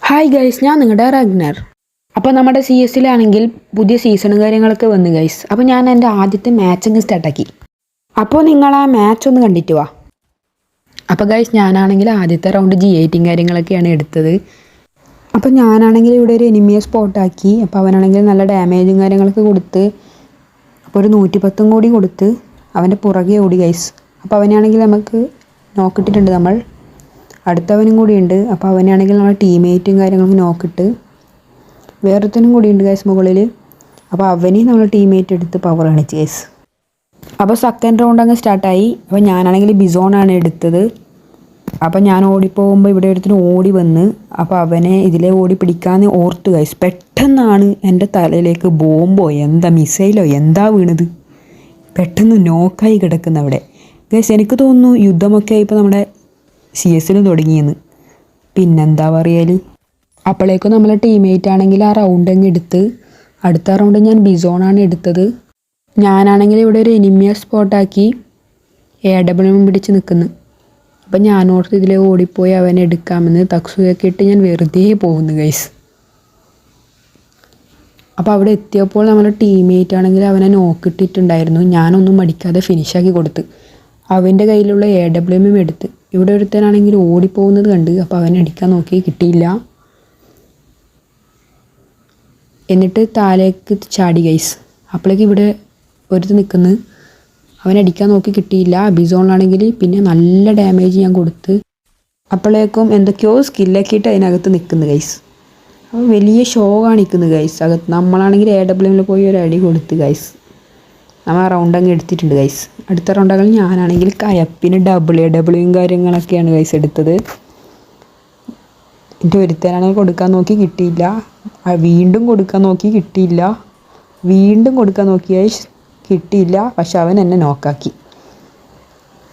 Hi guys, ഞാൻ നിങ്ങളുടെ Ragnar. അപ്പോൾ നമ്മുടെ CS-ലാണെങ്കിൽ പുതിയ സീസണും കാര്യങ്ങളൊക്കെ വന്നു ഗൈസ്. അപ്പോൾ ഞാൻ എൻ്റെ ആദ്യത്തെ മാച്ചിങ് സ്റ്റാർട്ടാക്കി. അപ്പോൾ നിങ്ങൾ ആ മാച്ച് ഒന്ന് കണ്ടിട്ട് വാ. അപ്പോൾ ഗൈസ്, ഞാനാണെങ്കിൽ ആദ്യത്തെ റൗണ്ട് G18 കാര്യങ്ങളൊക്കെയാണ് എടുത്തത്. അപ്പോൾ ഞാനാണെങ്കിൽ ഇവിടെ ഒരു എനിമിയെ സ്പോട്ടാക്കി. അപ്പോൾ അവനാണെങ്കിൽ നല്ല ഡാമേജും കാര്യങ്ങളൊക്കെ കൊടുത്ത്, അപ്പോൾ ഒരു 110 കൂടി കൊടുത്ത് അവൻ്റെ പുറകെ ഓടി ഗൈസ്. അപ്പോൾ അവനാണെങ്കിൽ നമുക്ക് നോക്കിയിട്ടുണ്ട് നമ്മൾ. അടുത്തവനും കൂടിയുണ്ട്. അപ്പോൾ അവനാണെങ്കിൽ നമ്മൾ ടീമേറ്റും കാര്യങ്ങളൊക്കെ നോക്കിയിട്ട് വേറൊരുത്തനും കൂടിയുണ്ട് ഗൈസ് മുകളിൽ. അപ്പോൾ അവനെയും നമ്മൾ ടീമേറ്റ് എടുത്ത് പവർ കാണിച്ച് ഗൈസ്. അപ്പോൾ സെക്കൻഡ് റൗണ്ട് അങ്ങ് സ്റ്റാർട്ടായി. അപ്പോൾ ഞാനാണെങ്കിൽ ബിസോണാണ് എടുത്തത്. അപ്പോൾ ഞാൻ ഓടിപ്പോകുമ്പോൾ ഇവിടെ ഒരുത്തിന് ഓടി വന്ന്, അപ്പോൾ അവനെ ഇതിലെ ഓടി പിടിക്കാമെന്ന് ഓർത്തു ഗൈസ്. പെട്ടെന്നാണ് എൻ്റെ തലയിലേക്ക് ബോംബോ എന്താ മിസൈലോ എന്താ വീണത്. പെട്ടെന്ന് നോക്കായി കിടക്കുന്ന അവിടെ ഗൈസ്. എനിക്ക് തോന്നുന്നു യുദ്ധമൊക്കെ ഇപ്പോൾ നമ്മുടെ CS-ലും തുടങ്ങിയെന്ന്. പിന്നെന്താ പറയൽ. അപ്പോഴേക്കും നമ്മളെ ടീമേറ്റ് ആണെങ്കിൽ ആ റൗണ്ട് അങ്ങ് എടുത്ത്, അടുത്ത റൗണ്ട് ഞാൻ ബിസോണാണ് എടുത്തത്. ഞാനാണെങ്കിൽ ഇവിടെ ഒരു എനിമിയെ സ്പോട്ടാക്കി AW പിടിച്ച് നിൽക്കുന്നു. അപ്പം ഞാനോർത്ത് ഇതിലെ ഓടിപ്പോയി അവനെ എടുക്കാമെന്ന് തക്സുയൊക്കെ ഇട്ട് ഞാൻ വെറുതെ പോകുന്നു ഗൈസ്. അപ്പോൾ അവിടെ എത്തിയപ്പോൾ നമ്മളെ ടീമേറ്റ് ആണെങ്കിൽ അവനെ നോക്കിട്ടിട്ടുണ്ടായിരുന്നു. ഞാനൊന്നും മടിക്കാതെ ഫിനിഷാക്കി കൊടുത്ത് അവൻ്റെ കയ്യിലുള്ള AW എടുത്ത്. ഇവിടെ ഒരുത്തനാണെങ്കിൽ ഓടിപ്പോകുന്നത് കണ്ട്, അപ്പോൾ അവനെ അടിക്കാൻ നോക്കി, കിട്ടിയില്ല. എന്നിട്ട് താഴേക്ക് ചാടി ഗൈസ്. അപ്പോഴേക്ക് ഇവിടെ ഒരുത്ത് നിൽക്കുന്നു. അവനടിക്കാൻ നോക്കി, കിട്ടിയില്ല. ബിസോണിലാണെങ്കിൽ പിന്നെ നല്ല ഡാമേജ് ഞാൻ കൊടുത്ത്. അപ്പോഴേക്കും എന്തൊക്കെയോ സ്കില്ലാക്കിയിട്ട് അതിനകത്ത് നിൽക്കുന്നു ഗൈസ്. അപ്പോൾ വലിയ ഷോ കാണിക്കുന്നു ഗൈസ് അകത്ത്. നമ്മളാണെങ്കിൽ AW പോയി ഒരു അടി കൊടുത്ത് ഗൈസ്. നമ്മൾ ആ റൗണ്ട് അങ്ങ് എടുത്തിട്ടുണ്ട് ഗൈസ്. അടുത്ത റൗണ്ടുകൾ ഞാനാണെങ്കിൽ കയപ്പിന് AW കാര്യങ്ങളൊക്കെയാണ് ഗൈസ് എടുത്തത്. എൻ്റെ ഒരുത്തനാണെങ്കിൽ കൊടുക്കാൻ നോക്കി, കിട്ടിയില്ല. വീണ്ടും കൊടുക്കാൻ നോക്കി, കിട്ടിയില്ല. വീണ്ടും കൊടുക്കാൻ നോക്കി ഗൈസ്, കിട്ടിയില്ല. പക്ഷെ അവൻ എന്നെ നോക്കാക്കി.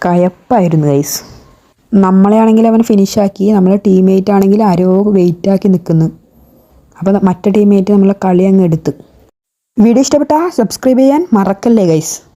കയപ്പായിരുന്നു ഗൈസ്. നമ്മളെ ആണെങ്കിൽ അവൻ ഫിനിഷാക്കി. നമ്മളെ ടീമേറ്റ് ആണെങ്കിൽ ആരോ വെയിറ്റാക്കി നിൽക്കുന്നു. അപ്പോൾ മറ്റേ ടീമേറ്റ് നമ്മളെ കളി അങ്ങ് എടുത്ത്. വീഡിയോ ഇഷ്ടപ്പെട്ടാൽ സബ്സ്ക്രൈബ് ചെയ്യാൻ മറക്കല്ലേ ഗൈസ്.